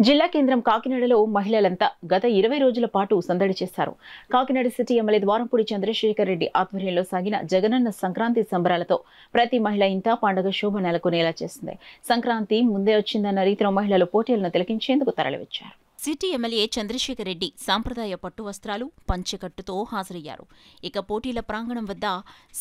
జిల్లా కేంద్రం కాకినాడలో మహిళలంతా గత 20 రోజుల పాటు సందడి చేశారు. కాకినాడ సిటీ ఎమ్మెల్యే ద్వారంపూడి చంద్రశేఖర్ రెడ్డి ఆధ్వర్యంలో సాగిన జగనన్న సంక్రాంతి సంబరాలతో ప్రతి మహిళ ఇంతా పండుగ శోభ నెలకొనేలా చేసింది. సంక్రాంతి ముందే వచ్చిందన్న రీతిలో మహిళలు పోటీలను తిలకించేందుకు తరలివచ్చారు. సిటీ ఎమ్మెల్యే చంద్రశేఖర్ రెడ్డి సాంప్రదాయ పట్టు వస్త్రాలు, పంచెకట్టుతో హాజరయ్యారు. ఇక పోటీల ప్రాంగణం వద్ద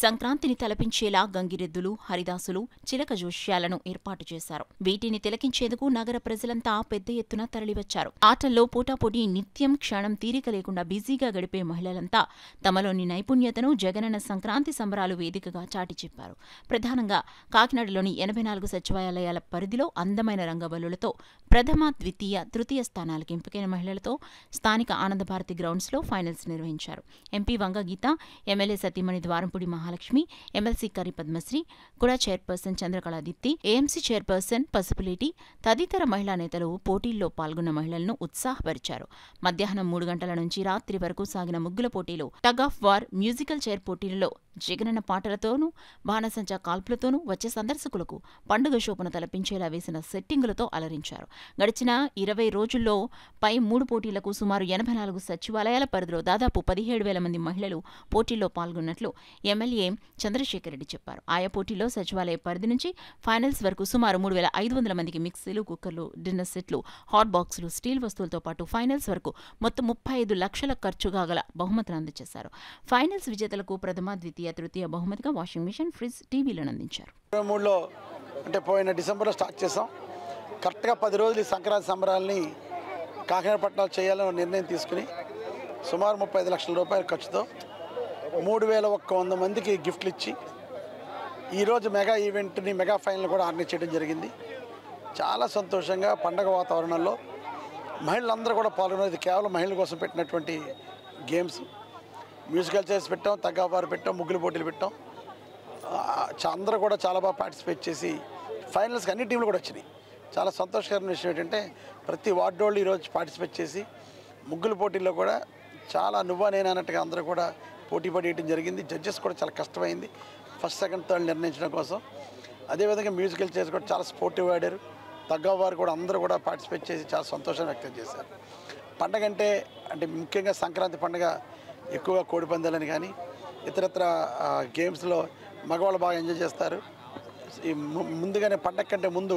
సంక్రాంతిని తలపించేలా గంగిరెద్దులు, హరిదాసులు, చిలక జోష్యాలను ఏర్పాటు చేశారు. వీటిని తిలకించేందుకు నగర ప్రజలంతా పెద్ద ఎత్తున తరలివచ్చారు. ఆటల్లో పోటాపోటీ నిత్యం క్షణం తీరిక లేకుండా బిజీగా గడిపే మహిళలంతా తమలోని నైపుణ్యతను జగనన్న సంక్రాంతి సంబరాలు వేదికగా చాటి చెప్పారు. ప్రధానంగా కాకినాడలోని 84 సచివాలయాల పరిధిలో అందమైన రంగవల్లులతో ప్రథమ, ద్వితీయ, తృతీయ స్థానాలకు ఎంపికైన మహిళలతో స్థానిక ఆనందభారతి గ్రౌండ్స్లో ఫైనల్స్ నిర్వహించారు. ఎంపీ వంగ గీత, ఎమ్మెల్యే సతీమణి Dwarampudi Mahalakshmi, MLC Kari Padmasri, KUDA chairperson Chandrakala Deepti, AMC chairperson Pasupuleti తదితర మహిళా నేతలు పోటీల్లో పాల్గొన్న మహిళలను ఉత్సాహపరిచారు. మధ్యాహ్నం 3 గంటల నుంచి రాత్రి వరకు సాగిన ముగ్గుల పోటీలో, tug of war, musical chair పోటీలలో జగనన్న పాటలతోనూ, బాణసంచా కాల్పులతోనూ వచ్చే సందర్శకులకు పండుగ శోభను తలపించేలా వేసిన సెట్టింగులతో అలరించారు. గడిచిన 20 రోజుల్లో పై 3 పోటీలకు సుమారు 84 సచివాలయాల పరిధిలో దాదాపు 17,000 మంది మహిళలు పోటీల్లో పాల్గొన్నట్లు ఎమ్మెల్యే చంద్రశేఖర్ రెడ్డి చెప్పారు. ఆయా పోటీల్లో సచివాలయ పరిధి నుంచి ఫైనల్స్ వరకు సుమారు 3,500 మందికి మిక్సీలు, కుక్కర్లు, డిన్నర్ సెట్లు, హాట్ బాక్సులు, స్టీల్ వస్తువులతో పాటు ఫైనల్స్ వరకు మొత్తం 35 లక్షల ఖర్చుగా గల బహుమతులు అందజేశారు. ఫైనల్స్ విజేతలకు ప్రథమ, ద్వితీయ, తృతీయ బహుమతిగా వాషింగ్ మిషన్, ఫ్రిడ్జ్, టీవీలను అందించారు. 23లో అంటే పోయిన డిసెంబర్లో స్టార్ట్ చేసాం. కరెక్ట్గా 10 రోజులు ఈ సంక్రాంతి సంబరాలని కాకినాడ పట్టణాలు చేయాలని నిర్ణయం తీసుకుని సుమారు 35 లక్షల రూపాయల ఖర్చుతో 3,100 మందికి గిఫ్ట్లు ఇచ్చి ఈరోజు మెగా ఈవెంట్ని, మెగా ఫైనల్ కూడా ఆర్గనైజ్ చేయడం జరిగింది. చాలా సంతోషంగా పండగ వాతావరణంలో మహిళలందరూ కూడా పాల్గొనేది కేవలం మహిళల కోసం పెట్టినటువంటి గేమ్స్. మ్యూజికల్ చైర్స్ పెట్టాం, తగ్గాపారు పెట్టాం, ముగ్గులు పోటీలు పెట్టాం. అందరూ కూడా చాలా బాగా పార్టిసిపేట్ చేసి ఫైనల్స్కి అన్ని టీంలు కూడా వచ్చినాయి. చాలా సంతోషకరమైన విషయం ఏంటంటే ప్రతి వార్డు వాళ్ళు ఈరోజు పార్టిసిపేట్ చేసి ముగ్గుల పోటీల్లో కూడా చాలా నువ్వా నేను అన్నట్టుగా అందరూ కూడా పోటీ పడేయడం జరిగింది. జడ్జెస్ కూడా చాలా కష్టమైంది ఫస్ట్, సెకండ్, థర్డ్ నిర్ణయించడం కోసం. అదేవిధంగా మ్యూజికల్ చైర్స్ కూడా చాలా స్పోర్టివ్ ఆడారు. తగ్గవారు కూడా అందరూ కూడా పార్టిసిపేట్ చేసి చాలా సంతోషాన్ని వ్యక్తం చేశారు. పండగ అంటే ముఖ్యంగా సంక్రాంతి పండుగ ఎక్కువగా కోడిపందాలని కానీ ఇతరత్ర గేమ్స్లో మగవాళ్ళు బాగా ఎంజాయ్ చేస్తారు. ఈ ముందుగానే పండగ కంటే ముందు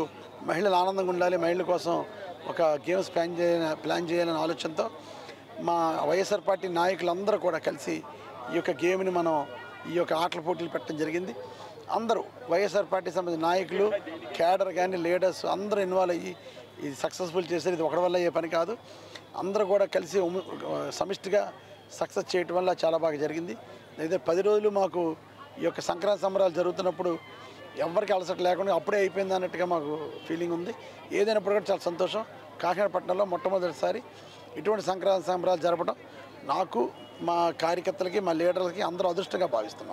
మహిళలు ఆనందంగా ఉండాలి, మహిళల కోసం ఒక గేమ్స్ ప్లాన్ చేయాలనే ఆలోచనతో మా వైఎస్ఆర్ పార్టీ నాయకులందరూ కూడా కలిసి ఈ యొక్క గేమ్ని ఈ యొక్క ఆటల పోటీలు పెట్టడం జరిగింది. అందరూ వైఎస్ఆర్ పార్టీ సంబంధించిన నాయకులు, క్యాడర్ కానీ లీడర్స్ అందరూ ఇన్వాల్వ్ అయ్యి ఇది సక్సెస్ఫుల్ చేశారు. ఇది ఒకటి వల్ల అయ్యే పని కాదు. అందరూ కూడా కలిసి సమిష్టిగా సక్సెస్ చేయటం వల్ల చాలా బాగా జరిగింది. అయితే 10 రోజులు మాకు ఈ యొక్క సంక్రాంతి సంబరాలు జరుగుతున్నప్పుడు ఎవరికి అలసట లేకుండా అప్పుడే అయిపోయింది అన్నట్టుగా మాకు ఫీలింగ్ ఉంది. ఏదైనప్పుడు కూడా చాలా సంతోషం. కాకినాడ పట్టణంలో మొట్టమొదటిసారి ఇటువంటి సంక్రాంతి సంబరాలు జరపడం నాకు, మా కార్యకర్తలకి, మా లీడర్లకి అందరూ అదృష్టంగా భావిస్తున్నాం.